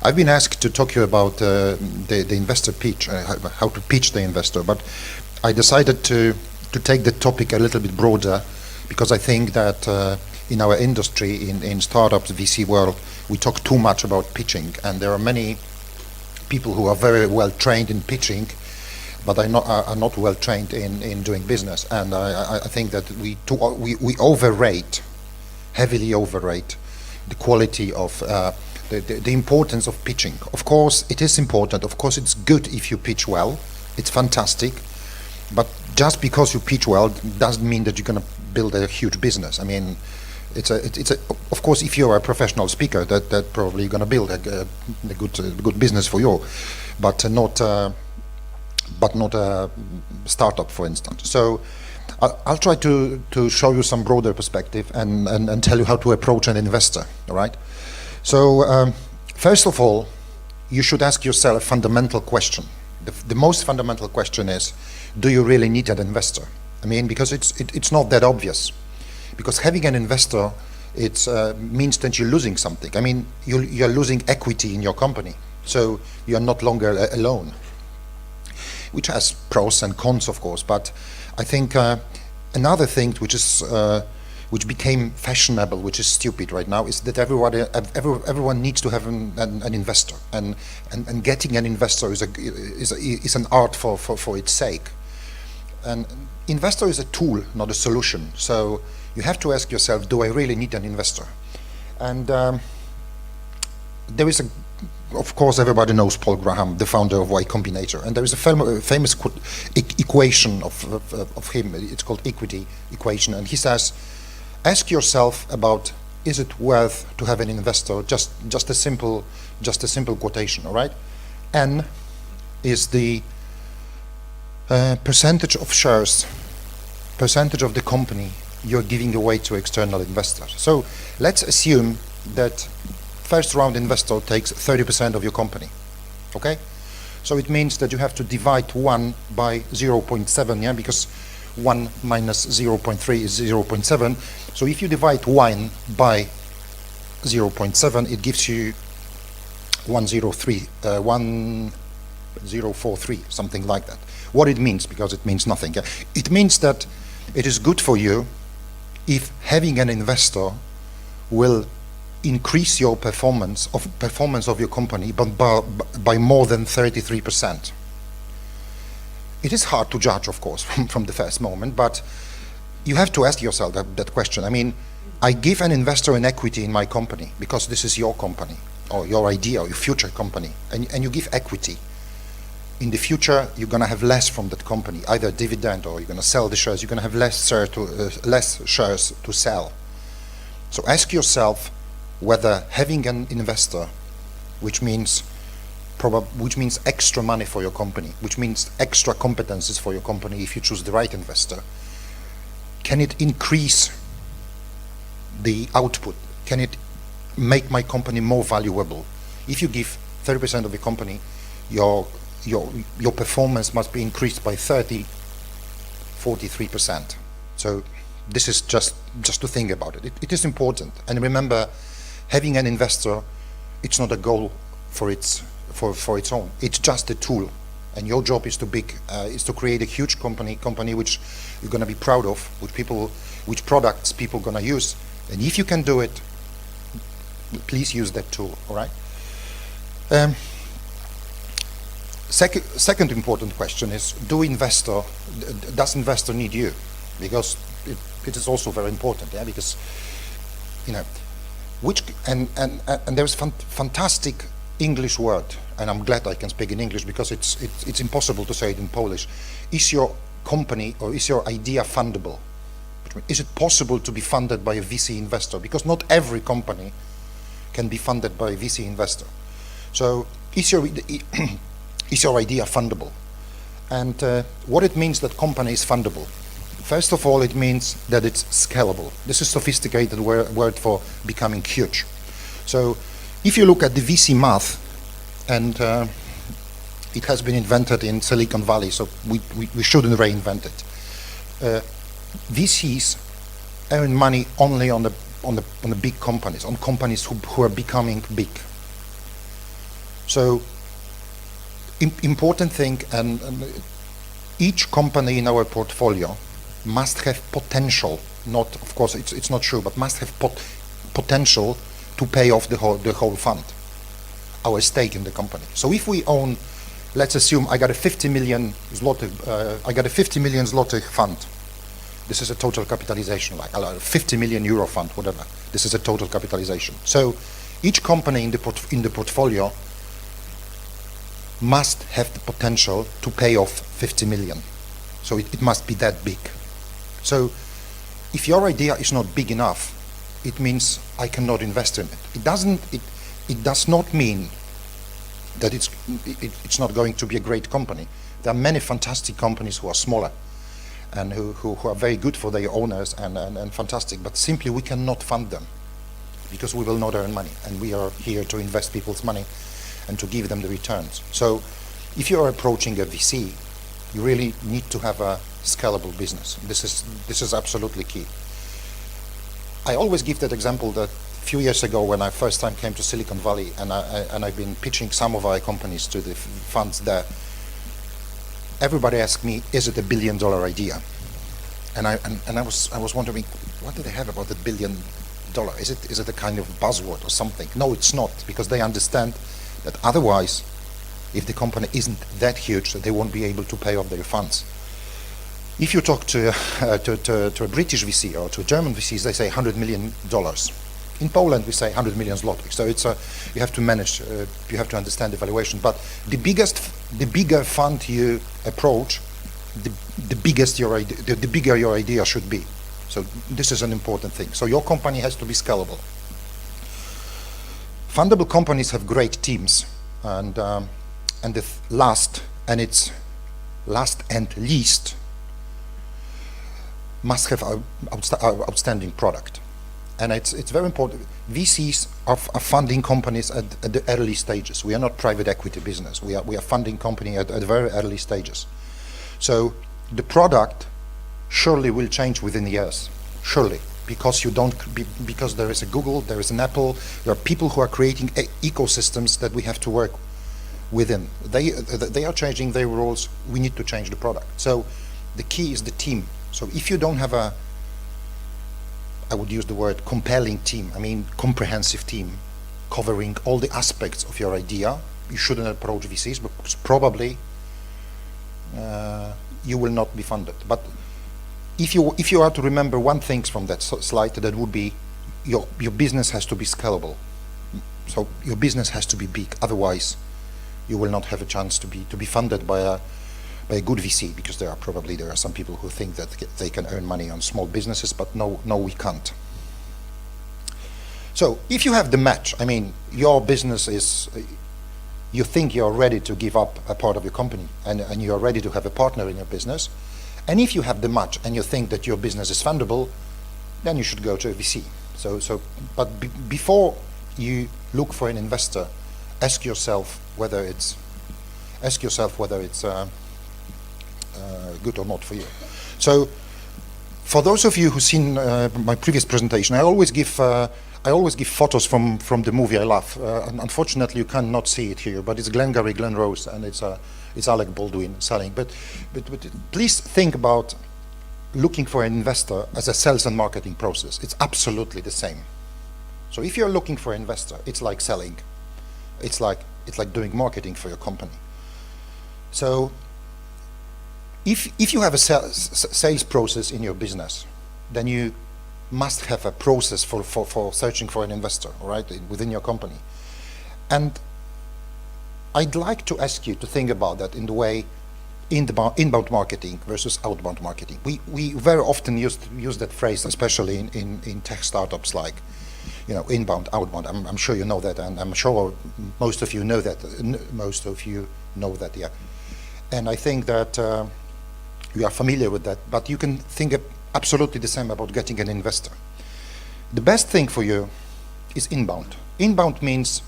I've been asked to talk to you about the investor pitch, how to pitch the investor, but I decided to take the topic a little bit broader because I think that in our industry, in startups, VC world, we talk too much about pitching, and there are many people who are very well trained in pitching, but are not well trained in doing business. And I think that we heavily overrate the quality of the importance of pitching. Of course, it is important. Of course, it's good if you pitch well. It's fantastic. But just because you pitch well doesn't mean that you're going to build a huge business. I mean, of course, if you're a professional speaker, that probably going to build a good business for you, but not a startup, for instance. So I'll try to show you some broader perspective and tell you how to approach an investor. All right. So first of all, you should ask yourself a fundamental question. The most fundamental question is, do you really need an investor? I mean, because it's not that obvious. Because having an investor, it means that you're losing something. I mean, you're losing equity in your company, so you're not longer alone, which has pros and cons, of course. But I think another thing which became fashionable, which is stupid right now, is that everyone needs to have an investor, and getting an investor is an art for its sake. And investor is a tool, not a solution. So you have to ask yourself, do I really need an investor? And there is of course, everybody knows Paul Graham, the founder of Y Combinator, and there is a famous equation of him. It's called equity equation, and he says, ask yourself about, is it worth to have an investor? Just a simple quotation. All right. N is the percentage of shares, percentage of the company you're giving away to external investors. So let's assume that first round investor takes 30% of your company. Okay. So it means that you have to divide 1 by 0.7, yeah, because 1 minus 0.3 is 0.7. So if you divide 1 by 0.7, it gives you 1043, something like that. What it means, because it means nothing. Yeah? It means that it is good for you if having an investor will increase your performance of your company by more than 33%. It is hard to judge, of course, from the first moment, but you have to ask yourself that question. I mean, I give an investor an equity in my company because this is your company or your idea or your future company, and you give equity. In the future, you're going to have less from that company, either dividend or you're going to sell the shares. You're going to have less shares to sell. So ask yourself whether having an investor, which means extra money for your company, which means extra competences for your company if you choose the right investor, can it increase the output? Can it make my company more valuable? If you give 30% of the company, your performance must be increased by 43%. So this is just to think about it. It is important. And remember, having an investor, it's not a goal for its own. It's just a tool, and your job is to create a huge company which you're going to be proud of, which products people are going to use. And if you can do it, please use that tool. All right. Second important question is: does investor need you? Because it is also very important. Yeah, because and there's fantastic English word, and I'm glad I can speak in English because it's impossible to say it in Polish. Is your company or is your idea fundable? Is it possible to be funded by a VC investor? Because not every company can be funded by a VC investor. So is your idea fundable? And what it means that company is fundable? First of all, it means that it's scalable. This is a sophisticated word for becoming huge. So if you look at the VC math, and it has been invented in Silicon Valley, so we shouldn't reinvent it. VCs earn money only on the big companies, on companies who are becoming big. So important thing, and each company in our portfolio must have potential, not, of course, it's not true, but must have potential to pay off the whole fund, our stake in the company. So if we own, let's assume I got a 50 million zloty fund. This is a total capitalization, like a 50 million euro fund, whatever. This is a total capitalization. So each company in the portfolio must have the potential to pay off 50 million. So it must be that big. So if your idea is not big enough, it means I cannot invest in it. It does not mean that it's not going to be a great company. There are many fantastic companies who are smaller and who are very good for their owners and fantastic, but simply we cannot fund them because we will not earn money, and we are here to invest people's money and to give them the returns. So if you are approaching a VC, you really need to have a scalable business. This is absolutely key. I always give that example that a few years ago when I first time came to Silicon Valley, and I've been pitching some of our companies to the funds there, everybody asked me, is it $1 billion idea? And I was wondering, what do they have about $1 billion? Is it a kind of buzzword or something? No, it's not, because they understand that otherwise, if the company isn't that huge, that they won't be able to pay off their funds. If you talk to a British VC or to German VCs, they say $100 million. In Poland, we say 100 million zlotys. So it's you have to manage, you have to understand the valuation. But the bigger fund you approach, the bigger your idea should be. So this is an important thing. So your company has to be scalable. Fundable companies have great teams, and the last and least must have outstanding product. And it's very important. VCs are funding companies at the early stages. We are not private equity business. We are funding company at very early stages. So the product surely will change within years, surely, because because there is a Google, there is an Apple, there are people who are creating ecosystems that we have to work within. They are changing their roles. We need to change the product. So the key is the team. So if you don't have I would use the word compelling team, I mean comprehensive team, covering all the aspects of your idea, you shouldn't approach VCs, because probably you will not be funded. But if you are to remember one thing from that slide, that would be your business has to be scalable. So your business has to be big, otherwise you will not have a chance to be funded by a good VC, because there are some people who think that they can earn money on small businesses, but no, we can't. So if you have the match, I mean, your business is, you think you're ready to give up a part of your company, and you're ready to have a partner in your business, and if you have the match and you think that your business is fundable, then you should go to a VC. But before you look for an investor, ask yourself whether it's good or not for you. So for those of you who've seen my previous presentation, I always give photos from the movie I love. Unfortunately, you cannot see it here, but it's Glengarry Glen Rose, and it's Alec Baldwin selling. But please think about looking for an investor as a sales and marketing process. It's absolutely the same. So if you're looking for an investor, it's like selling. It's like doing marketing for your company. So if you have a sales process in your business, then you must have a process for searching for an investor, all right, within your company. And I'd like to ask you to think about that in the way inbound marketing versus outbound marketing. We very often use that phrase, especially in tech startups, like, you know, inbound, outbound. I'm sure you know that, and I'm sure most of you know that. Yeah. And I think that you are familiar with that, but you can think absolutely the same about getting an investor. The best thing for you is inbound. Inbound means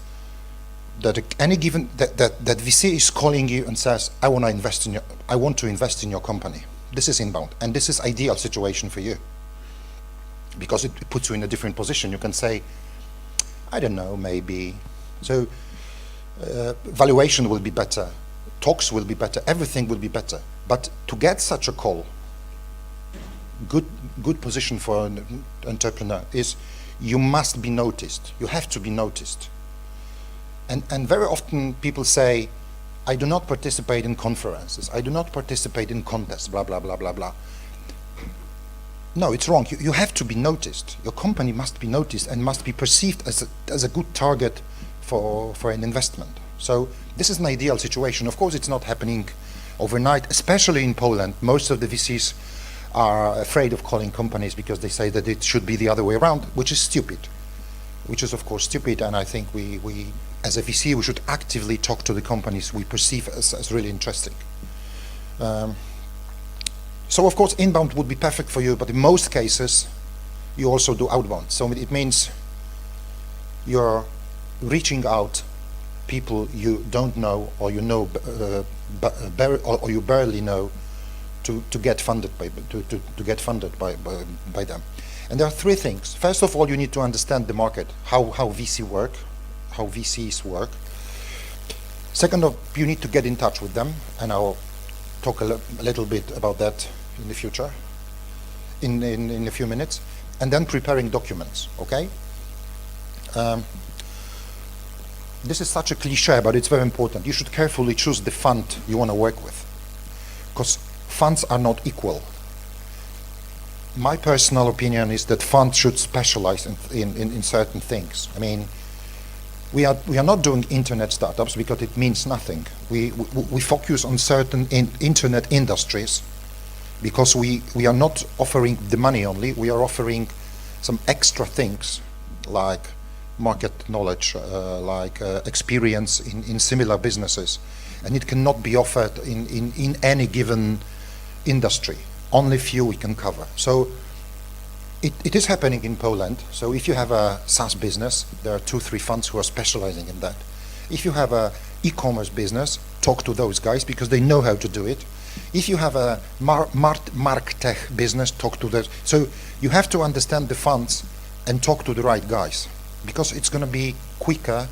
that that VC is calling you and says, I want to invest in your company. This is inbound, and this is ideal situation for you, because it puts you in a different position. You can say, I don't know, maybe. So valuation will be better, talks will be better, everything will be better. But to get such a call, good position for an entrepreneur is you must be noticed. You have to be noticed. And very often people say, I do not participate in conferences, I do not participate in contests, blah, blah, blah, blah, blah. No, it's wrong. You have to be noticed. Your company must be noticed and must be perceived as a good target for an investment. So this is an ideal situation. Of course, it's not happening overnight, especially in Poland. Most of the VCs are afraid of calling companies because they say that it should be the other way around, which is stupid. Which is, of course, stupid, and I think we as a VC, we should actively talk to the companies we perceive as really interesting. So, of course, inbound would be perfect for you, but in most cases, you also do outbound. So it means you're reaching out people you don't know, or you know, or you barely know, to get funded by them. And there are three things. First of all, you need to understand the market, how VCs work. Second, you need to get in touch with them, and I'll talk a little bit about that in the future, in a few minutes. And then preparing documents, okay? This is such a cliche, but it's very important. You should carefully choose the fund you want to work with, because funds are not equal. My personal opinion is that funds should specialize in certain things. I mean, we are not doing internet startups because it means nothing. We focus on certain internet industries because we are not offering the money only. We are offering some extra things like market knowledge, like experience in similar businesses, and it cannot be offered in any given industry. Only few we can cover. So it is happening in Poland. So if you have a SaaS business, there are 2-3 funds who are specializing in that. If you have a e-commerce business, talk to those guys because they know how to do it. If you have a MarTech business, talk to those. So you have to understand the funds and talk to the right guys because it's going to be quicker.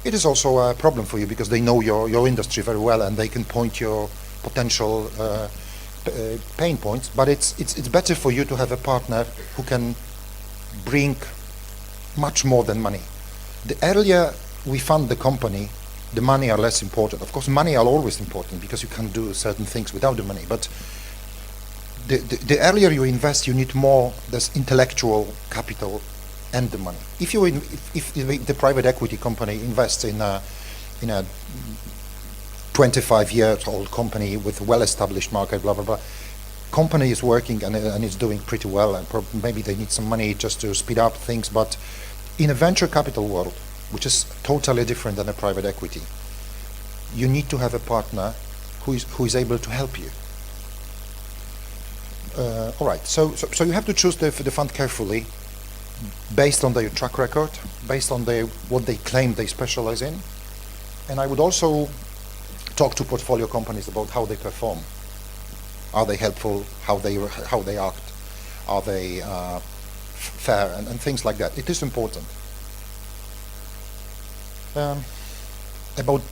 It is also a problem for you because they know your industry very well and they can point your potential pain points, but it's better for you to have a partner who can bring much more than money. The earlier we fund the company, the money are less important. Of course, money are always important because you can't do certain things without the money, but the earlier you invest, you need more this intellectual capital and the money. If the private equity company invests in a 25-year-old company with well-established market, blah, blah, blah. Company is working and it's doing pretty well, and maybe they need some money just to speed up things, but in a venture capital world, which is totally different than a private equity, you need to have a partner who is able to help you. All right, so you have to choose the fund carefully, based on their track record, based on what they claim they specialize in, and I would also talk to portfolio companies about how they perform. Are they helpful? How they act? Are they fair? And things like that. It is important. About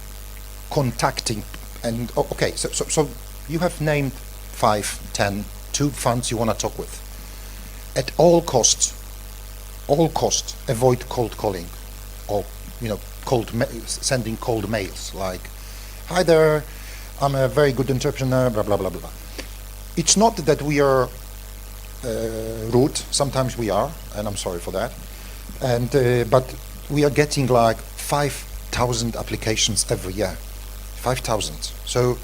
contacting and okay. So you have named 5, 10, 2 funds you want to talk with. At all costs, avoid cold calling, or sending cold mails like, "Hi there, I'm a very good entrepreneur, blah, blah, blah, blah." It's not that we are rude, sometimes we are, and I'm sorry for that, and but we are getting like 5,000 applications every year, 5,000. So,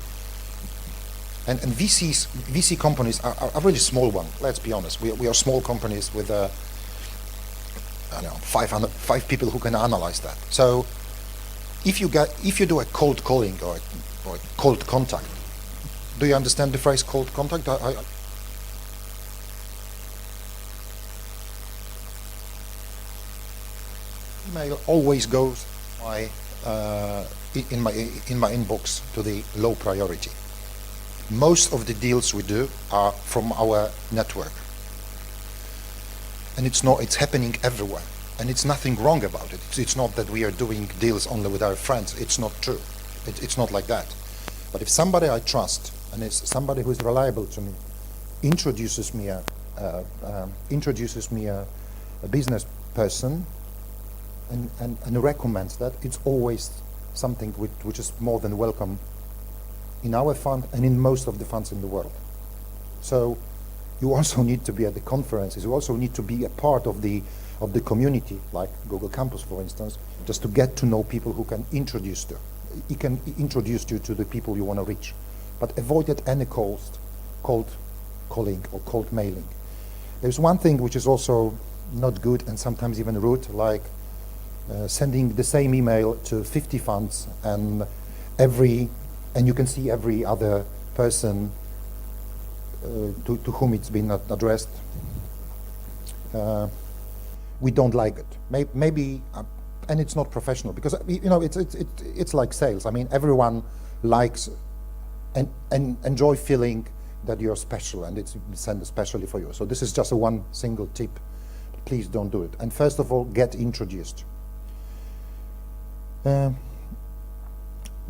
and VC companies are really small one, let's be honest. We are small companies with, 5 people who can analyze that. So, if you do a cold calling or a cold contact, do you understand the phrase cold contact? Email always goes in my inbox to the low priority. Most of the deals we do are from our network, and it's happening everywhere. And it's nothing wrong about it. It's not that we are doing deals only with our friends. It's not true. It's not like that. But if somebody I trust, and it's somebody who is reliable to me, introduces me a business person and recommends that, it's always something which is more than welcome in our fund and in most of the funds in the world. So you also need to be at the conferences. You also need to be a part of the community, like Google Campus, for instance, just to get to know people who can introduce you. He can introduce you to the people you want to reach, but avoid at any cost cold calling or cold mailing. There's one thing which is also not good and sometimes even rude, like sending the same email to 50 funds and you can see every other person to whom it's been addressed. We don't like it. Maybe, and it's not professional, because it's like sales. I mean, everyone likes and enjoy feeling that you're special, and it's sent especially for you. So this is just a one single tip. Please don't do it. And first of all, get introduced. There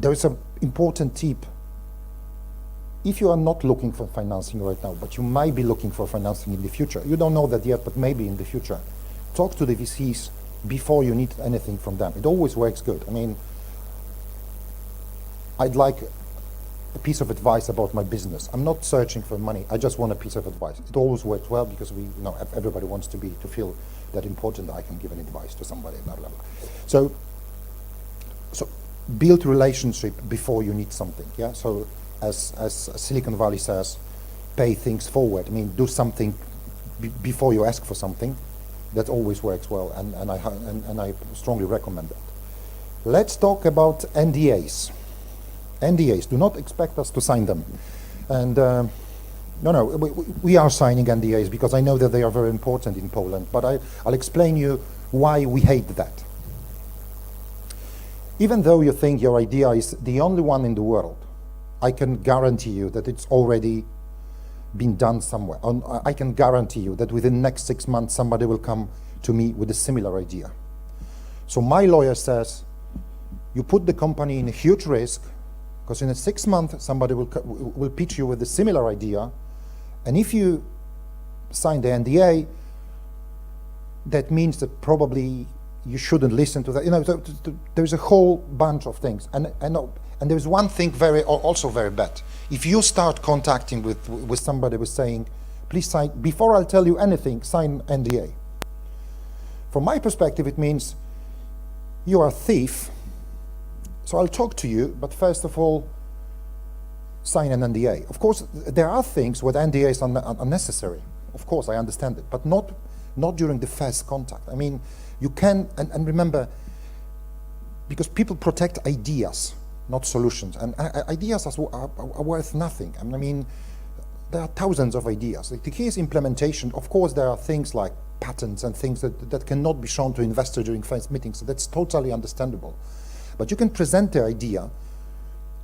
is an important tip. If you are not looking for financing right now, but you might be looking for financing in the future, you don't know that yet, but maybe in the future, talk to the VCs before you need anything from them. It always works good. I mean, I'd like a piece of advice about my business. I'm not searching for money. I just want a piece of advice. It always works well because everybody wants to feel that important. I can give an advice to somebody. Blah blah blah. So build relationship before you need something. Yeah. So as Silicon Valley says, pay things forward. I mean, do something before you ask for something. That always works well, and I strongly recommend that. Let's talk about NDAs. NDAs, do not expect us to sign them. And no, we are signing NDAs because I know that they are very important in Poland, but I'll explain you why we hate that. Even though you think your idea is the only one in the world, I can guarantee you that it's already been done somewhere. I can guarantee you that within the next 6 months, somebody will come to me with a similar idea. So my lawyer says, you put the company in a huge risk, because in a 6 months, somebody will pitch you with a similar idea, and if you sign the NDA, that means that probably you shouldn't listen to that. There's a whole bunch of things, and there's one thing also very bad. If you start contacting with somebody with saying, please sign, before I'll tell you anything, sign NDA. From my perspective, it means you are a thief, so I'll talk to you, but first of all, sign an NDA. Of course, there are things where NDAs are unnecessary. Of course, I understand it, but not during the first contact. I mean, you can, and remember, because people protect ideas, not solutions, and ideas are worth nothing. I mean, there are thousands of ideas. The key is implementation. Of course, there are things like patents and things that cannot be shown to investors during first meetings. So that's totally understandable. But you can present the idea,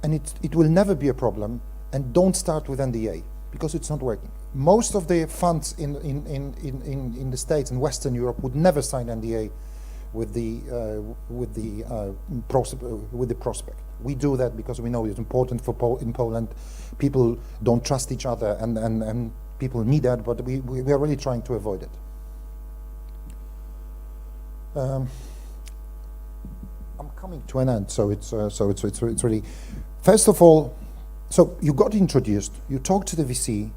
and it will never be a problem, and don't start with NDA, because it's not working. Most of the funds in the States and Western Europe would never sign NDA with the prospect. We do that because we know it's important in Poland. People don't trust each other, and people need that, but we are really trying to avoid it. I'm coming to an end, so it's really. First of all, so you got introduced. You talked to the VC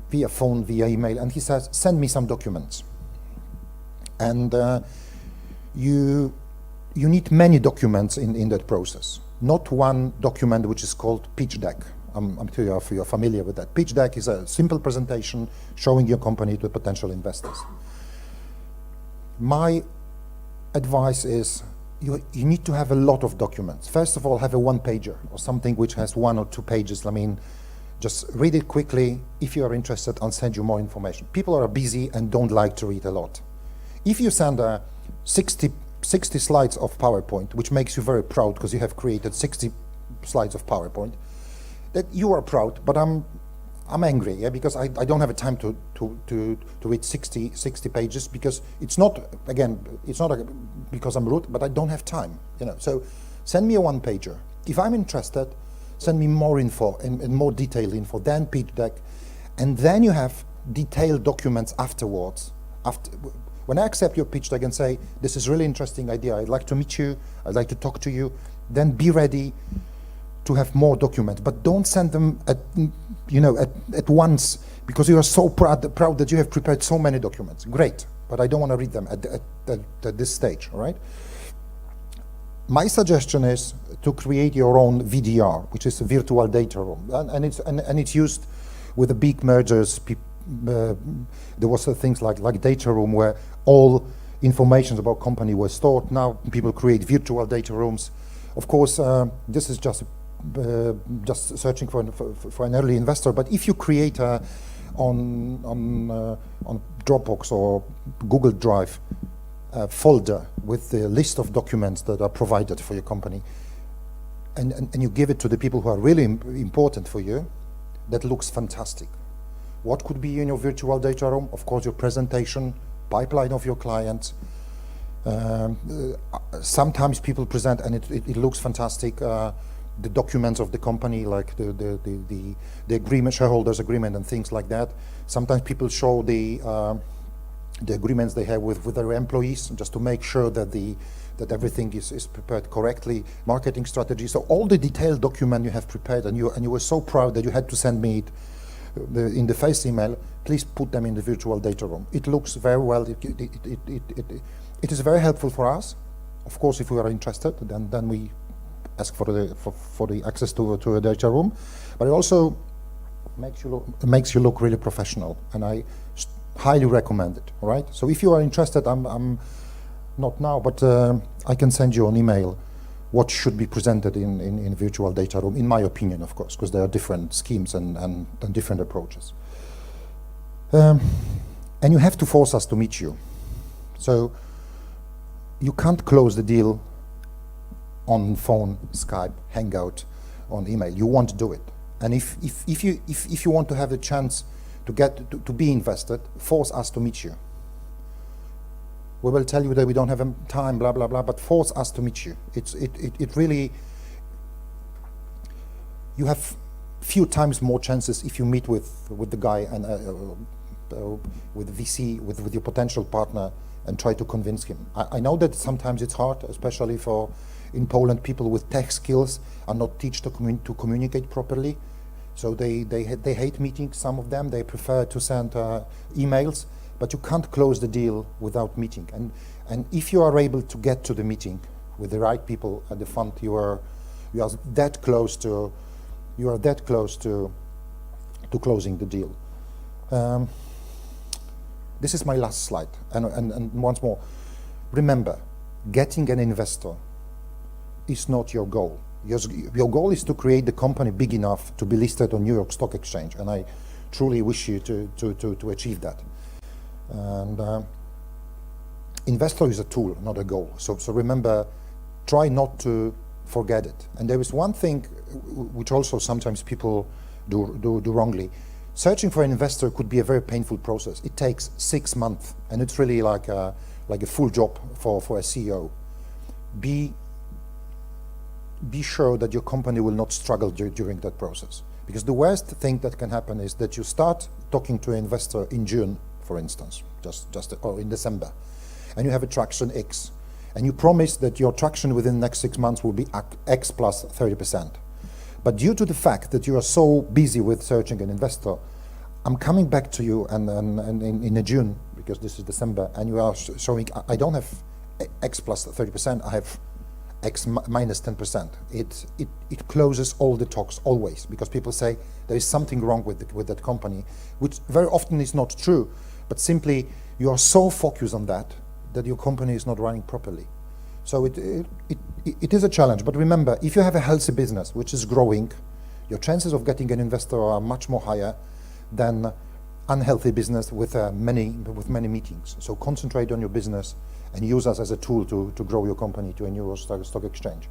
via phone, via email, and he says, "Send me some documents." And you need many documents in that process. Not one document which is called pitch deck. I'm sure you're familiar with that. Pitch deck is a simple presentation showing your company to potential investors. My advice is you need to have a lot of documents. First of all, have a one-pager or something which has 1 or 2 pages. I mean, just read it quickly. If you are interested, I'll send you more information. People are busy and don't like to read a lot. If you send 60 slides of PowerPoint, which makes you very proud because you have created 60 slides of PowerPoint, that you are proud, but I'm angry, yeah, because I don't have a time to read 60 pages, because it's not, again, it's not because I'm rude, but I don't have time, you know. So send me a one-pager. If I'm interested, send me more info and more detailed info, then pitch deck, and then you have detailed documents afterwards. When I accept your pitch deck and say, this is really interesting idea, I'd like to meet you, I'd like to talk to you, then be ready to have more documents, but don't send them at once, because you are so proud that you have prepared so many documents. Great, but I don't want to read them at this stage, all right? My suggestion is to create your own VDR, which is a virtual data room, and it's used with the big mergers. There was things like data room where all information about company was stored. Now people create virtual data rooms. Of course, this is just searching for an early investor. But if you create on Dropbox or Google Drive a folder with the list of documents that are provided for your company, and you give it to the people who are really important for you, that looks fantastic. What could be in your virtual data room? Of course, your presentation, pipeline of your clients. Sometimes people present and it looks fantastic. The documents of the company, like the agreement, shareholders agreement, and things like that. Sometimes people show the agreements they have with their employees, just to make sure that everything is prepared correctly. Marketing strategy. So all the detailed document you have prepared, and you were so proud that you had to send me it in the face email. Please put them in the virtual data room. It looks very well. It is very helpful for us. Of course, if we are interested, then we ask for the access to a data room. But it also makes you look really professional, and I highly recommend it. All right. So if you are interested, I'm not now, but I can send you an email what should be presented in virtual data room, in my opinion, of course, because there are different schemes and different approaches. And you have to force us to meet you. So you can't close the deal on phone, Skype, Hangout, on email. You won't do it. And if you want to have the chance to be invested, force us to meet you. We will tell you that we don't have time, blah blah blah, but force us to meet you. It really, you have few times more chances if you meet with the guy and with VC, with your potential partner, and try to convince him. I know that sometimes it's hard, especially in Poland, people with tech skills are not taught to communicate properly. So they hate meetings, some of them. They prefer to send emails, but you can't close the deal without meeting. And if you are able to get to the meeting with the right people at the fund, you are that close to closing the deal. This is my last slide, and once more, remember, getting an investor is not your goal. Your goal is to create the company big enough to be listed on New York Stock Exchange, and I truly wish you to achieve that. And investor is a tool, not a goal. So remember, try not to forget it. And there is one thing which also sometimes people do wrongly. Searching for an investor could be a very painful process. It takes 6 months, and it's really like a full job for a CEO. Be sure that your company will not struggle during that process. Because the worst thing that can happen is that you start talking to an investor in June, for instance, or in December, and you have a traction X, and you promise that your traction within the next 6 months will be X plus 30%. But due to the fact that you are so busy with searching an investor, I'm coming back to you and in June, because this is December, and you are showing I don't have X plus 30%, I have X minus 10%. It closes all the talks always, because people say there is something wrong with that company, which very often is not true, but simply you are so focused on that your company is not running properly. So it is a challenge, but remember, if you have a healthy business which is growing, your chances of getting an investor are much more higher than unhealthy business with many meetings. So concentrate on your business and use us as a tool to grow your company to a New York Stock Exchange.